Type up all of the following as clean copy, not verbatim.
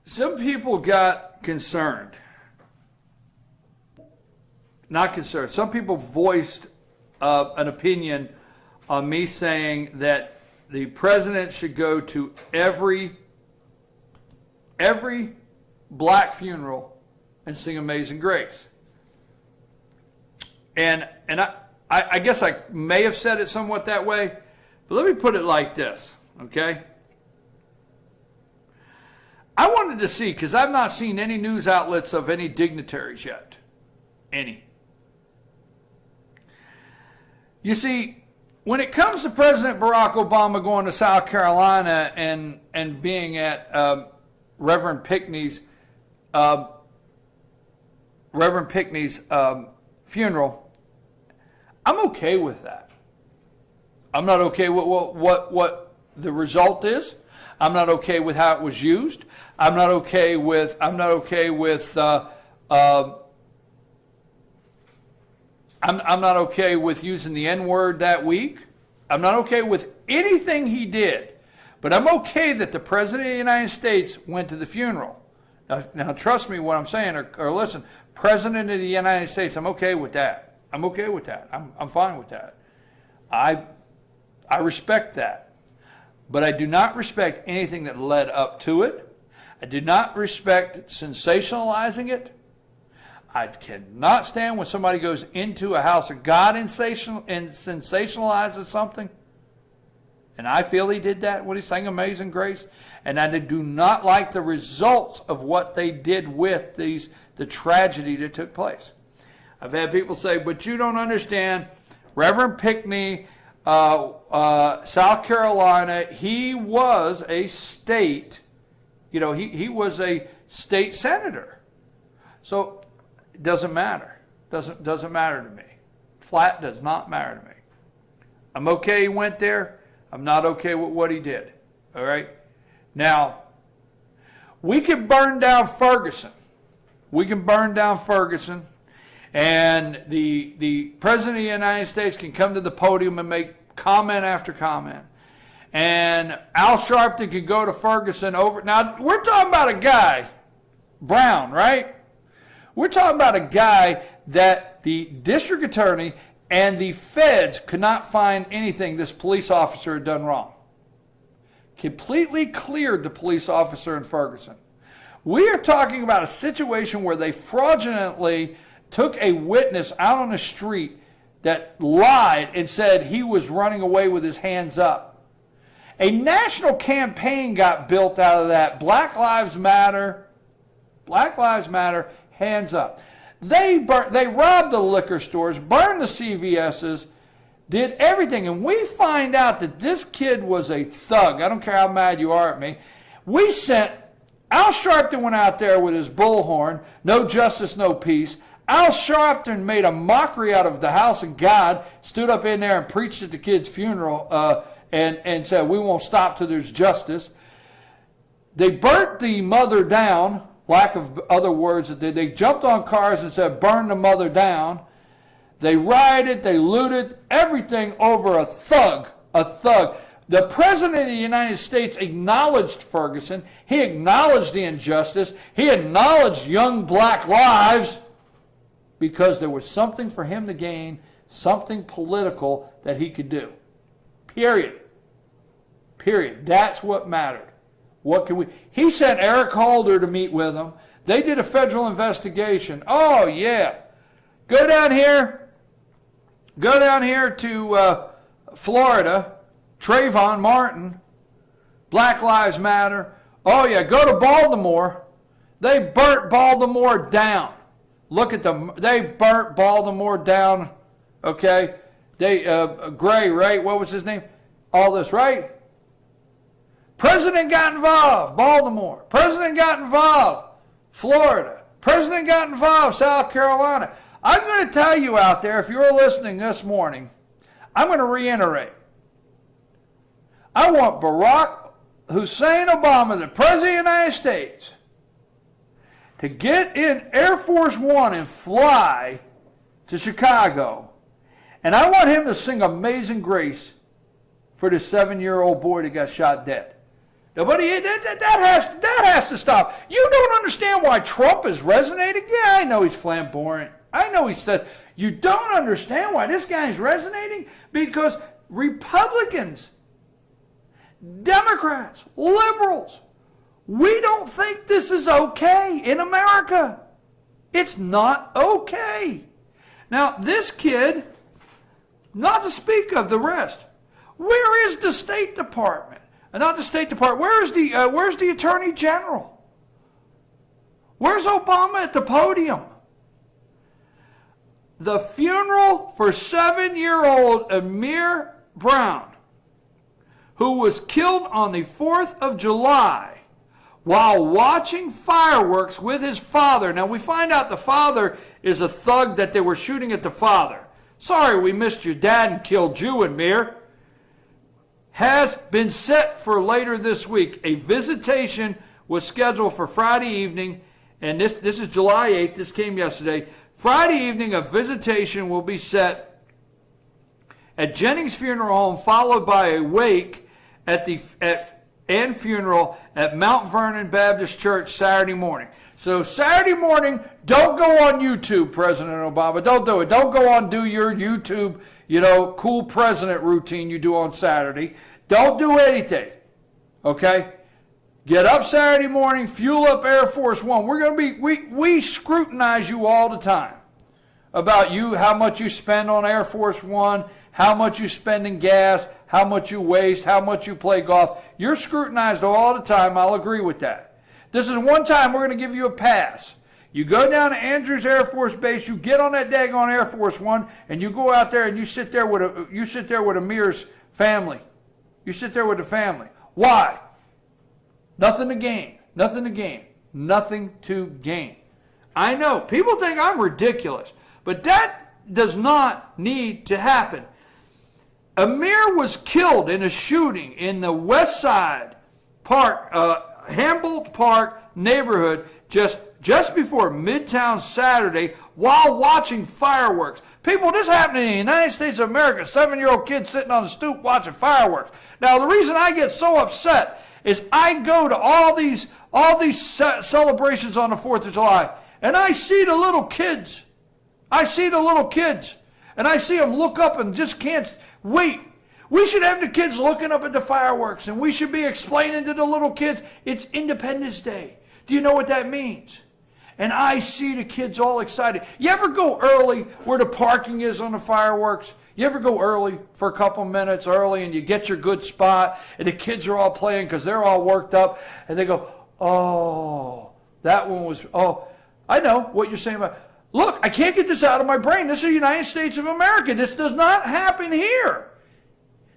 Some people got concerned. Not concerned. Some people voiced an opinion on me saying that the president should go to every black funeral and sing Amazing Grace. And I guess I may have said it somewhat that way, but let me put it like this, okay? I wanted to see, because I've not seen any news outlets of any dignitaries yet. Any. You see, when it comes to President Barack Obama going to South Carolina and being at Reverend Pinckney's funeral, I'm okay with that. I'm not okay with what the result is. I'm not okay with how it was used. I'm not okay with I'm not okay with using the N-word that week. I'm not okay with anything he did. But I'm okay that the President of the United States went to the funeral. Now trust me what I'm saying, or listen, President of the United States, I'm okay with that. I'm okay with that. I'm fine with that. I respect that. But I do not respect anything that led up to it. I do not respect sensationalizing it. I cannot stand when somebody goes into a house of God and sensationalizes something. And I feel he did that when he sang Amazing Grace. And I do not like the results of what they did with the tragedy that took place. I've had people say, but you don't understand. Reverend Pinckney, South Carolina, he was a state, he was a state senator. So it doesn't matter. Doesn't matter to me. Flat does not matter to me. I'm okay he went there. I'm not okay with what he did. All right? Now, we can burn down Ferguson. And the President of the United States can come to the podium and make comment after comment. And Al Sharpton could go to Ferguson over. Now, we're talking about a guy, Brown, right? We're talking about a guy that the district attorney and the feds could not find anything this police officer had done wrong. Completely cleared the police officer in Ferguson. We are talking about a situation where they fraudulently took a witness out on the street that lied and said he was running away with his hands up. A national campaign got built out of that. Black Lives Matter, hands up. They robbed the liquor stores, burned the CVS's, did everything. And we find out that this kid was a thug. I don't care how mad you are at me. Al Sharpton went out there with his bullhorn, no justice, no peace. Al Sharpton made a mockery out of the house of God, stood up in there and preached at the kid's funeral and said, we won't stop till there's justice. They burnt the mother down, lack of other words. They jumped on cars and said, burn the mother down. They rioted, they looted, everything over a thug. The President of the United States acknowledged Ferguson. He acknowledged the injustice. He acknowledged young black lives because there was something for him to gain, something political that he could do. Period. That's what mattered. He sent Eric Holder to meet with him. They did a federal investigation. Oh, yeah. Go down here to Florida. Trayvon Martin. Black Lives Matter. Oh, yeah. Go to Baltimore. They burnt Baltimore down. Look at them. They burnt Baltimore down. Okay. Gray, right? What was his name? All this, right? President got involved, Baltimore. President got involved, Florida. President got involved, South Carolina. I'm going to tell you out there, if you're listening this morning, I'm going to reiterate. I want Barack Hussein Obama, the President of the United States, to get in Air Force One and fly to Chicago. And I want him to sing Amazing Grace for the 7-year-old boy that got shot dead. Nobody, that has to stop. You don't understand why Trump is resonating? Yeah, I know he's flamboyant. I know he said, you don't understand why this guy is resonating? Because Republicans, Democrats, liberals, we don't think this is okay in America. It's not okay. Now, this kid, not to speak of the rest, where is the State Department? Not the State Department. Where's the Attorney General? Where's Obama at the podium? The funeral for 7-year-old Amir Brown, who was killed on the 4th of July while watching fireworks with his father. Now, we find out the father is a thug that they were shooting at the father. Sorry we missed your dad and killed you, Amir. Has been set for later this week. A visitation was scheduled for Friday evening, and this is July 8th. This came yesterday. Friday evening, a visitation will be set at Jennings Funeral Home, followed by a wake and funeral at Mount Vernon Baptist Church Saturday morning. So Saturday morning, don't go on YouTube, President Obama. Don't do it. Don't go on do your YouTube, cool president routine you do on Saturday. Don't do anything. Okay? Get up Saturday morning, fuel up Air Force One. We're going to be, we scrutinize you all the time about you, how much you spend on Air Force One, how much you spend in gas, how much you waste, how much you play golf. You're scrutinized all the time. I'll agree with that. This is one time we're going to give you a pass. You go down to Andrews Air Force Base, you get on that daggone Air Force One, and you go out there and you sit there with Amir's family. You sit there with the family. Why? Nothing to gain. Nothing to gain. Nothing to gain. I know. People think I'm ridiculous. But that does not need to happen. Amir was killed in a shooting in the West Side Park, Humboldt Park neighborhood just before Midtown Saturday while watching fireworks. People, this happened in the United States of America. 7-year-old kid sitting on the stoop watching fireworks. Now, the reason I get so upset is I go to all these celebrations on the 4th of July, and I see the little kids. I see the little kids, and I see them look up and just can't wait. We should have the kids looking up at the fireworks, and we should be explaining to the little kids, it's Independence Day. Do you know what that means? And I see the kids all excited. You ever go early where the parking is on the fireworks? You ever go early for a couple minutes early and you get your good spot and the kids are all playing because they're all worked up and they go, oh, that one was, oh, I know what you're saying about, look, I can't get this out of my brain. This is the United States of America. This does not happen here.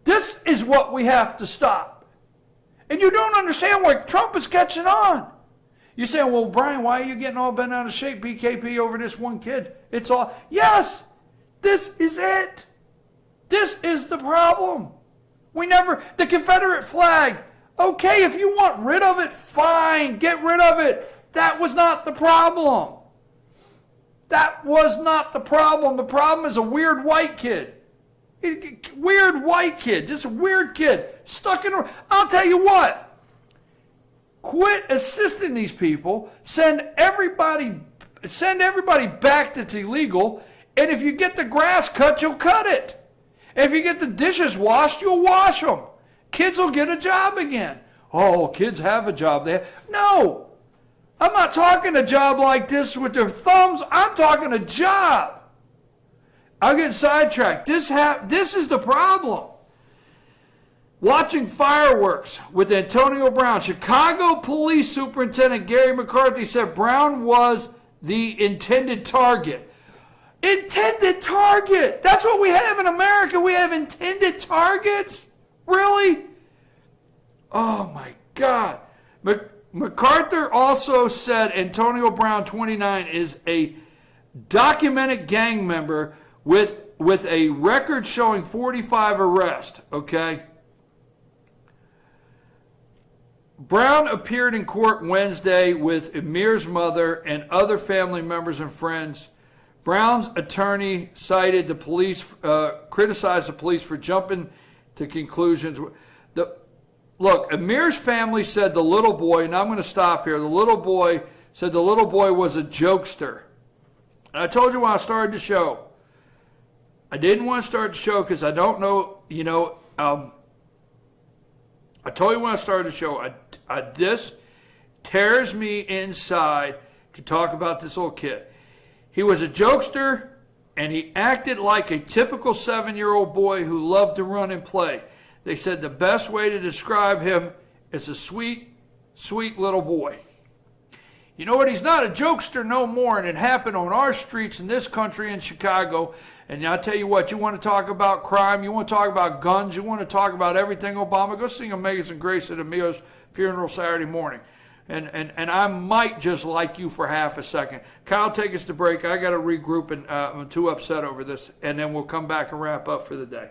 This is what we have to stop. And you don't understand why Trump is catching on. You're saying, well, Brian, why are you getting all bent out of shape, BKP, over this one kid? It's all, yes, this is it. This is the problem. The Confederate flag, okay, if you want rid of it, fine, get rid of it. That was not the problem. That was not the problem. The problem is a weird white kid. Weird white kid, just a weird kid, stuck in, I'll tell you what. Quit assisting these people. Send everybody back that's illegal. And if you get the grass cut, you'll cut it. If you get the dishes washed, you'll wash them. Kids will get a job again. Oh, kids have a job there. No, I'm not talking a job like this with their thumbs. I'm talking a job. I'll get sidetracked. This is the problem. Watching fireworks with Antonio Brown. Chicago Police Superintendent Gary McCarthy said Brown was the intended target. Intended target! That's what we have in America. We have intended targets? Really? Oh my God. MacArthur also said Antonio Brown, 29, is a documented gang member with a record showing 45 arrests, okay? Brown appeared in court Wednesday with Amir's mother and other family members and friends. Brown's attorney cited the police, criticized the police for jumping to conclusions. look, Amir's family said the little boy, and I'm going to stop here, the little boy said the little boy was a jokester. And I told you when I started the show, I didn't want to start the show because I don't know, I told you when I started the show, this tears me inside to talk about this little kid. He was a jokester, and he acted like a typical 7-year-old boy who loved to run and play. They said the best way to describe him is a sweet, sweet little boy. You know what? He's not a jokester no more, and it happened on our streets in this country in Chicago. And I'll tell you what, you want to talk about crime, you want to talk about guns, you want to talk about everything Obama, go sing Amazing Grace at Emilio's funeral Saturday morning. And I might just like you for half a second. Kyle, take us to break. I got to regroup, and I'm too upset over this, and then we'll come back and wrap up for the day.